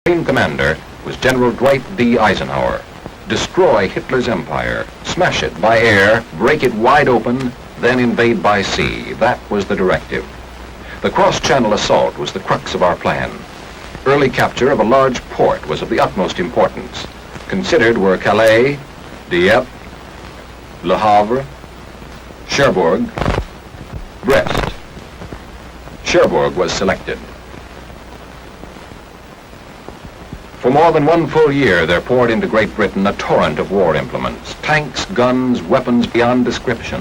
Supreme commander was General Dwight D. Eisenhower. Destroy Hitler's empire, smash it by air, break it wide open, then invade by sea. That was the directive. The cross-channel assault was the crux of our plan. Early capture of a large port was of the utmost importance. Considered were Calais, Dieppe, Le Havre, Cherbourg, Brest. Cherbourg was selected. For more than one full year, there poured into Great Britain a torrent of war implements, tanks, guns, weapons beyond description.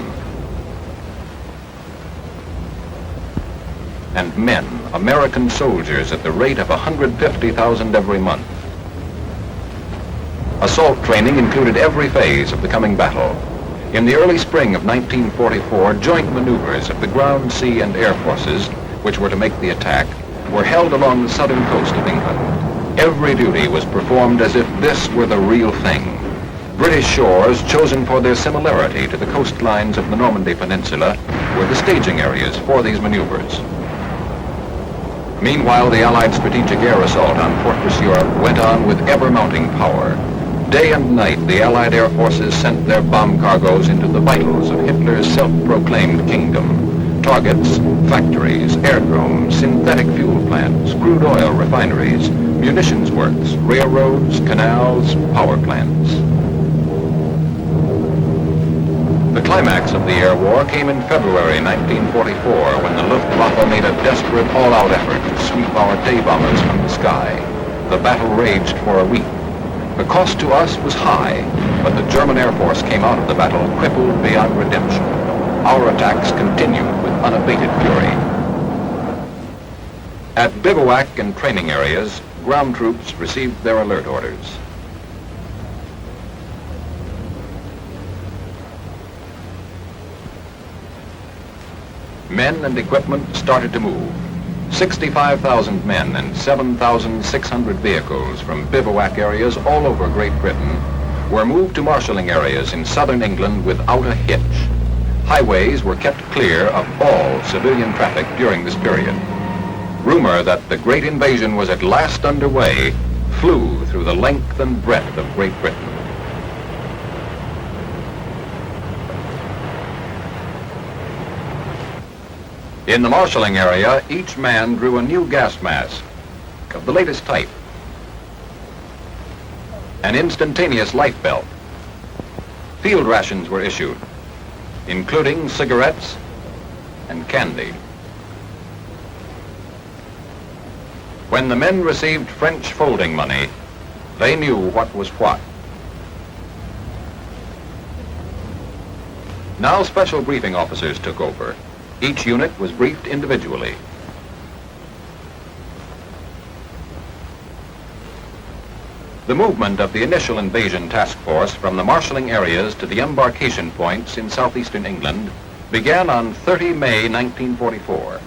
And men, American soldiers, at the rate of 150,000 every month. Assault training included every phase of the coming battle. In the early spring of 1944, joint maneuvers of the ground, sea, and air forces, which were to make the attack, were held along the southern coast of England. Every duty was performed as if this were the real thing. British shores, chosen for their similarity to the coastlines of the Normandy Peninsula, were the staging areas for these maneuvers. Meanwhile, the Allied strategic air assault on Fortress Europe went on with ever-mounting power. Day and night, the Allied air forces sent their bomb cargoes into the vitals of Hitler's self-proclaimed kingdom. Targets, factories, aerodromes, synthetic fuel plants, crude oil refineries, munitions works, railroads, canals, power plants. The climax of the air war came in February 1944 when the Luftwaffe made a desperate all-out effort to sweep our day bombers from the sky. The battle raged for a week. The cost to us was high, but the German Air Force came out of the battle crippled beyond redemption. Our attacks continued with unabated fury. At bivouac and training areas, ground troops received their alert orders. Men and equipment started to move. 65,000 men and 7,600 vehicles from bivouac areas all over Great Britain were moved to marshalling areas in southern England without a hitch. Highways were kept clear of all civilian traffic during this period. Rumor that the great invasion was at last underway flew through the length and breadth of Great Britain. In the marshalling area, each man drew a new gas mask of the latest type, an instantaneous life belt. Field rations were issued, including cigarettes and candy. When the men received French folding money, they knew what was what. Now special briefing officers took over. Each unit was briefed individually. The movement of the initial invasion task force from the marshalling areas to the embarkation points in southeastern England began on 30 May 1944.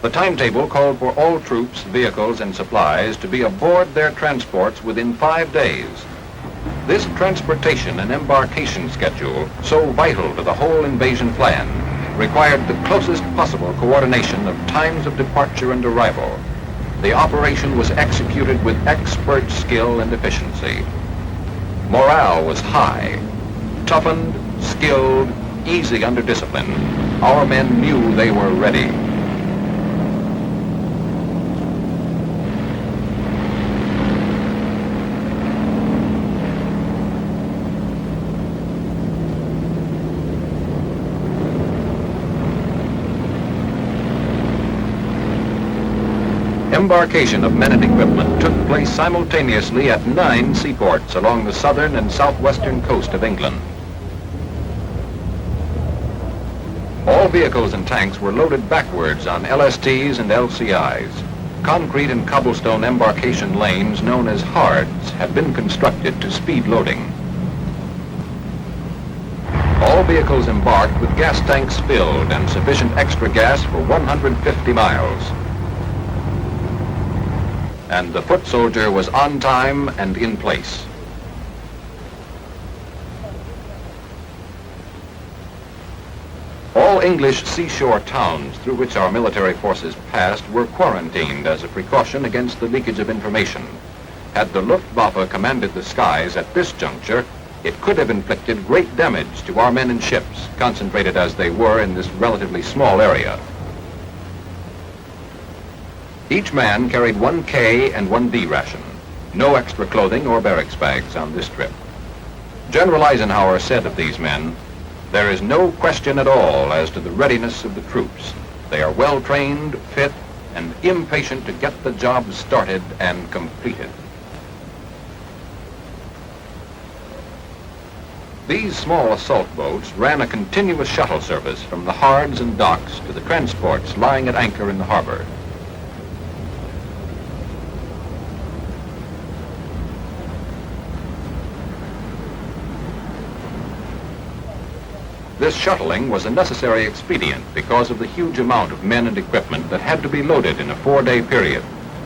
The timetable called for all troops, vehicles, and supplies to be aboard their transports within 5 days. This transportation and embarkation schedule, so vital to the whole invasion plan, required the closest possible coordination of times of departure and arrival. The operation was executed with expert skill and efficiency. Morale was high. Toughened, skilled, easy under discipline, our men knew they were ready. Embarkation of men and equipment took place simultaneously at 9 seaports along the southern and southwestern coast of England. All vehicles and tanks were loaded backwards on LSTs and LCIs. Concrete and cobblestone embarkation lanes known as hards had been constructed to speed loading. All vehicles embarked with gas tanks filled and sufficient extra gas for 150 miles. And the foot soldier was on time and in place. All English seashore towns through which our military forces passed were quarantined as a precaution against the leakage of information. Had the Luftwaffe commanded the skies at this juncture, it could have inflicted great damage to our men and ships, concentrated as they were in this relatively small area. Each man carried one K and one D ration. No extra clothing or barracks bags on this trip. General Eisenhower said of these men, "There is no question at all as to the readiness of the troops. They are well trained, fit, and impatient to get the job started and completed." These small assault boats ran a continuous shuttle service from the hards and docks to the transports lying at anchor in the harbor. This shuttling was a necessary expedient because of the huge amount of men and equipment that had to be loaded in a 4-day period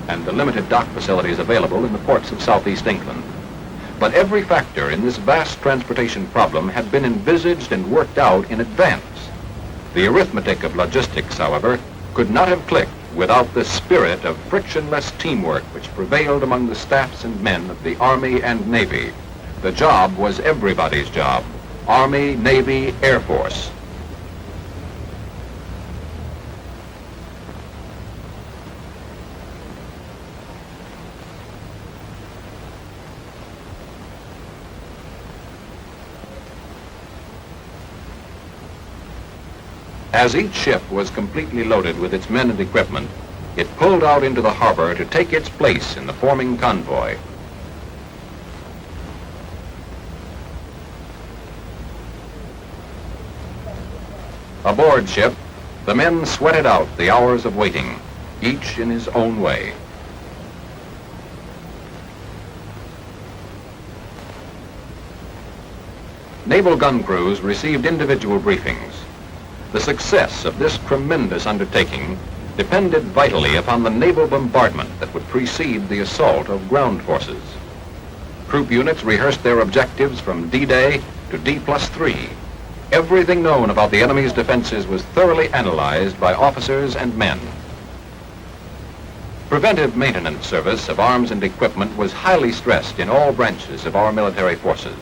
and the limited dock facilities available in the ports of southeast England. But every factor in this vast transportation problem had been envisaged and worked out in advance. The arithmetic of logistics, however, could not have clicked without the spirit of frictionless teamwork which prevailed among the staffs and men of the Army and Navy. The job was everybody's job. Army, Navy, Air Force. As each ship was completely loaded with its men and equipment, it pulled out into the harbor to take its place in the forming convoy. Aboard ship, the men sweated out the hours of waiting, each in his own way. Naval gun crews received individual briefings. The success of this tremendous undertaking depended vitally upon the naval bombardment that would precede the assault of ground forces. Troop units rehearsed their objectives from D-Day to D+3. Everything known about the enemy's defenses was thoroughly analyzed by officers and men. Preventive maintenance service of arms and equipment was highly stressed in all branches of our military forces.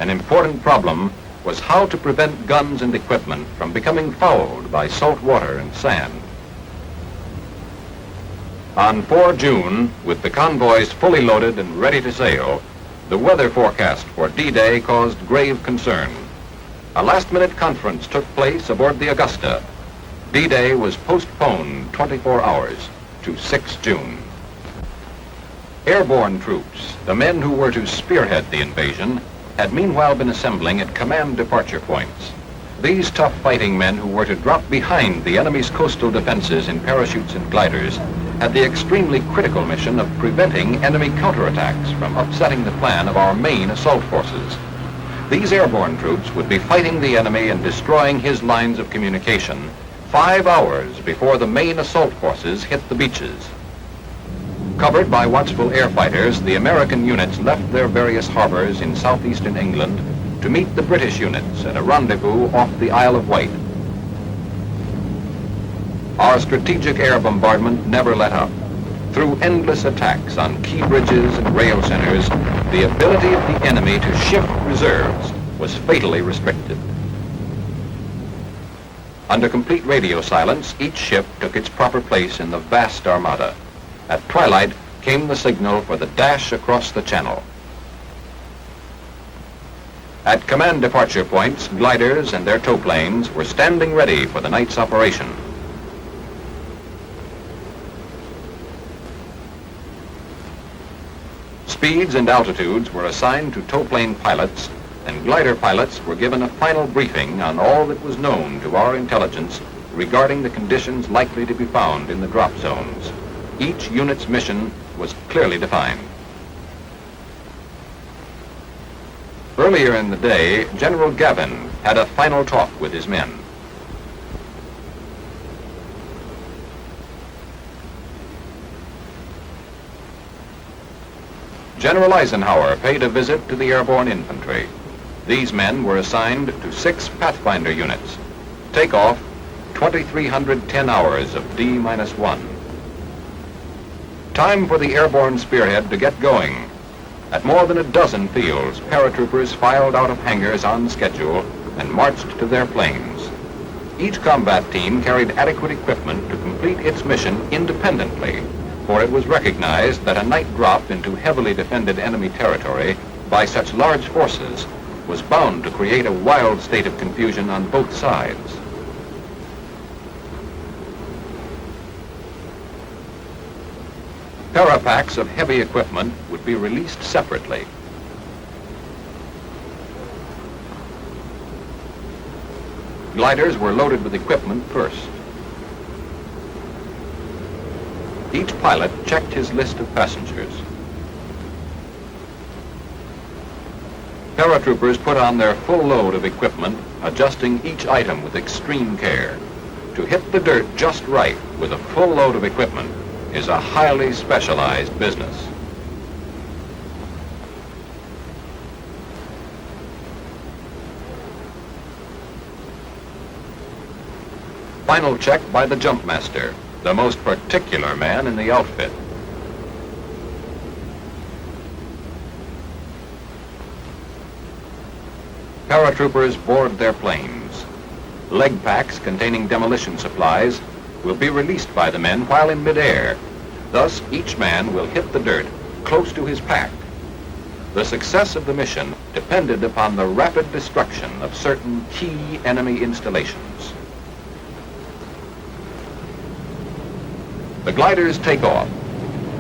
An important problem was how to prevent guns and equipment from becoming fouled by salt water and sand. On 4 June, with the convoys fully loaded and ready to sail, the weather forecast for D-Day caused grave concern. A last-minute conference took place aboard the Augusta. D-Day was postponed 24 hours to 6 June. Airborne troops, the men who were to spearhead the invasion, had meanwhile been assembling at command departure points. These tough fighting men who were to drop behind the enemy's coastal defenses in parachutes and gliders had the extremely critical mission of preventing enemy counterattacks from upsetting the plan of our main assault forces. These airborne troops would be fighting the enemy and destroying his lines of communication 5 hours before the main assault forces hit the beaches. Covered by watchful air fighters, the American units left their various harbors in southeastern England to meet the British units at a rendezvous off the Isle of Wight. Our strategic air bombardment never let up. Through endless attacks on key bridges and rail centers, the ability of the enemy to shift reserves was fatally restricted. Under complete radio silence, each ship took its proper place in the vast armada. At twilight came the signal for the dash across the channel. At command departure points, gliders and their tow planes were standing ready for the night's operation. Speeds and altitudes were assigned to tow plane pilots, and glider pilots were given a final briefing on all that was known to our intelligence regarding the conditions likely to be found in the drop zones. Each unit's mission was clearly defined. Earlier in the day, General Guthern had a final talk with his men. General Eisenhower paid a visit to the airborne infantry. These men were assigned to 6 Pathfinder units. Takeoff, 2,310 hours of D-1. Time for the airborne spearhead to get going. At more than a dozen fields, paratroopers filed out of hangars on schedule and marched to their planes. Each combat team carried adequate equipment to complete its mission independently, for it was recognized that a night drop into heavily defended enemy territory by such large forces was bound to create a wild state of confusion on both sides. Parapacks of heavy equipment would be released separately. Gliders were loaded with equipment first. Each pilot checked his list of passengers. Paratroopers put on their full load of equipment, adjusting each item with extreme care. To hit the dirt just right with a full load of equipment is a highly specialized business. Final check by the jump master, the most particular man in the outfit. Paratroopers board their planes. Leg packs containing demolition supplies will be released by the men while in midair. Thus, each man will hit the dirt close to his pack. The success of the mission depended upon the rapid destruction of certain key enemy installations. The gliders take off.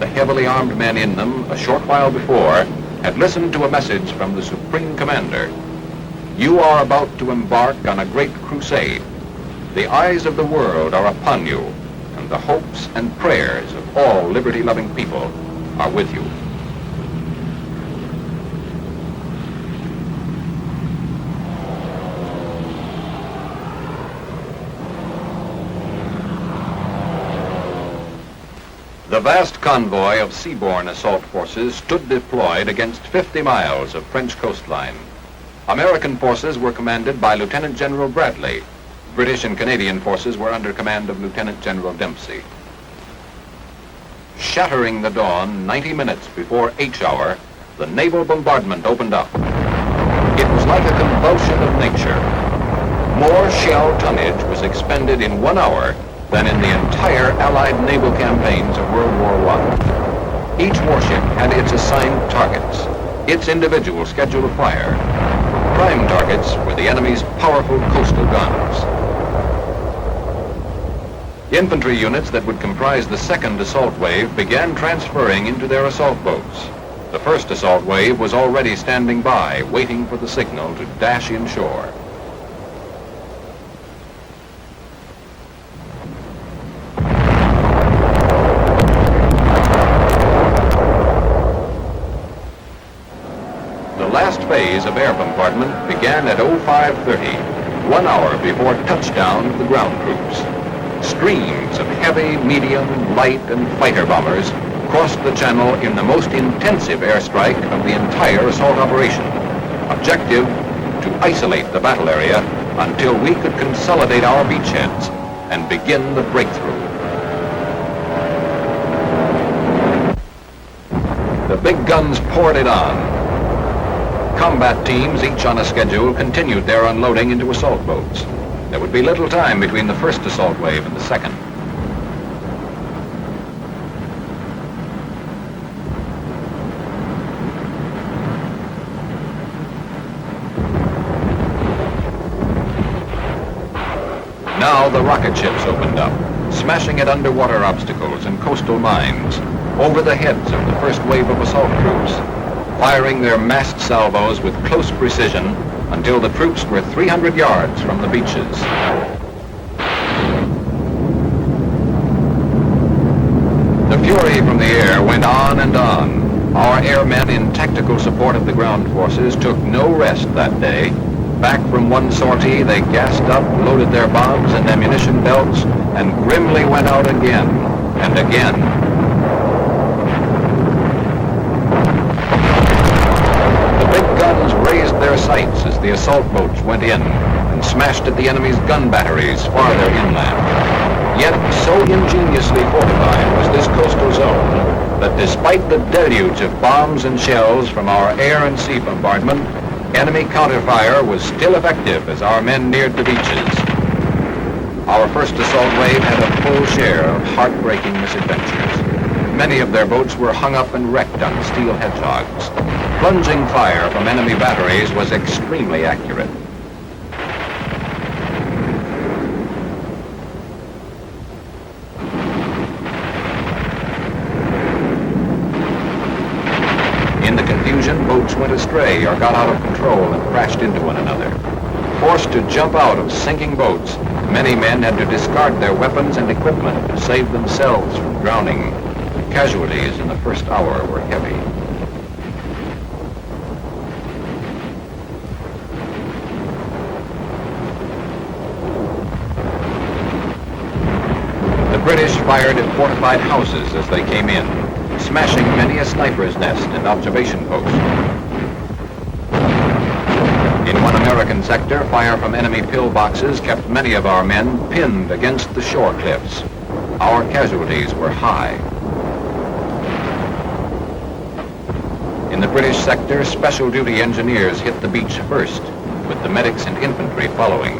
The heavily armed men in them, a short while before, had listened to a message from the Supreme Commander. You are about to embark on a great crusade. The eyes of the world are upon you, and the hopes and prayers of all liberty-loving people are with you. The vast convoy of seaborne assault forces stood deployed against 50 miles of French coastline. American forces were commanded by Lieutenant General Bradley. British and Canadian forces were under command of Lieutenant General Dempsey. Shattering the dawn 90 minutes before H hour, the naval bombardment opened up. It was like a convulsion of nature. More shell tonnage was expended in 1 hour than in the entire Allied naval campaigns of World War I. Each warship had its assigned targets, its individual schedule of fire. Prime targets were the enemy's powerful coastal guns. Infantry units that would comprise the second assault wave began transferring into their assault boats. The first assault wave was already standing by, waiting for the signal to dash inshore. The last phase of air bombardment began at 0530, 1 hour before touchdown of the ground troops. Streams of heavy, medium, light, and fighter bombers crossed the channel in the most intensive airstrike of the entire assault operation. Objective, to isolate the battle area until we could consolidate our beachheads and begin the breakthrough. The big guns poured it on. Combat teams, each on a schedule, continued their unloading into assault boats. There would be little time between the first assault wave and the second. Now the rocket ships opened up, smashing at underwater obstacles and coastal mines, over the heads of the first wave of assault troops, firing their massed salvos with close precision until the troops were 300 yards from the beaches. The fury from the air went on and on. Our airmen in tactical support of the ground forces took no rest that day. Back from one sortie, they gassed up, loaded their bombs and ammunition belts, and grimly went out again and again. Raised their sights as the assault boats went in and smashed at the enemy's gun batteries farther inland. Yet so ingeniously fortified was this coastal zone that despite the deluge of bombs and shells from our air and sea bombardment, enemy counterfire was still effective as our men neared the beaches. Our first assault wave had a full share of heartbreaking misadventures. Many of their boats were hung up and wrecked on steel hedgehogs. Plunging fire from enemy batteries was extremely accurate. In the confusion, boats went astray or got out of control and crashed into one another. Forced to jump out of sinking boats, many men had to discard their weapons and equipment to save themselves from drowning. Casualties in the first hour were heavy. The British fired at fortified houses as they came in, smashing many a sniper's nest and observation post. In one American sector, fire from enemy pillboxes kept many of our men pinned against the shore cliffs. Our casualties were high. In the British sector, special duty engineers hit the beach first, with the medics and infantry following.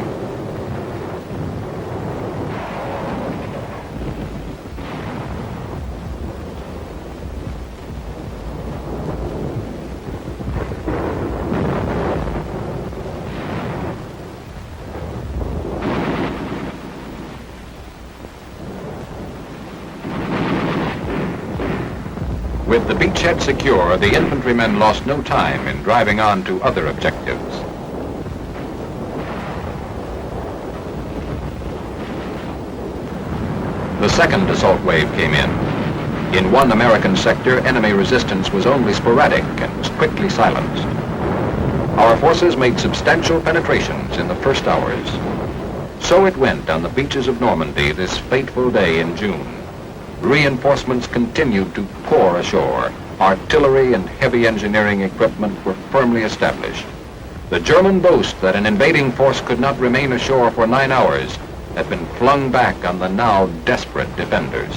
With the beachhead secure, the infantrymen lost no time in driving on to other objectives. The second assault wave came in. In one American sector, enemy resistance was only sporadic and was quickly silenced. Our forces made substantial penetrations in the first hours. So it went on the beaches of Normandy this fateful day in June. Reinforcements continued to pour ashore. Artillery and heavy engineering equipment were firmly established. The German boast that an invading force could not remain ashore for 9 hours had been flung back on the now desperate defenders.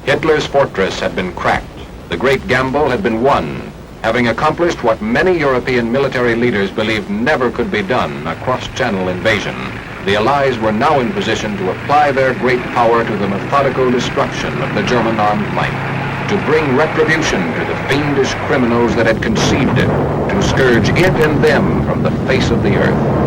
Hitler's fortress had been cracked. The great gamble had been won, having accomplished what many European military leaders believed never could be done, a cross-channel invasion. The Allies were now in position to apply their great power to the methodical destruction of the German armed flank, to bring retribution to the fiendish criminals that had conceived it, to scourge it and them from the face of the earth.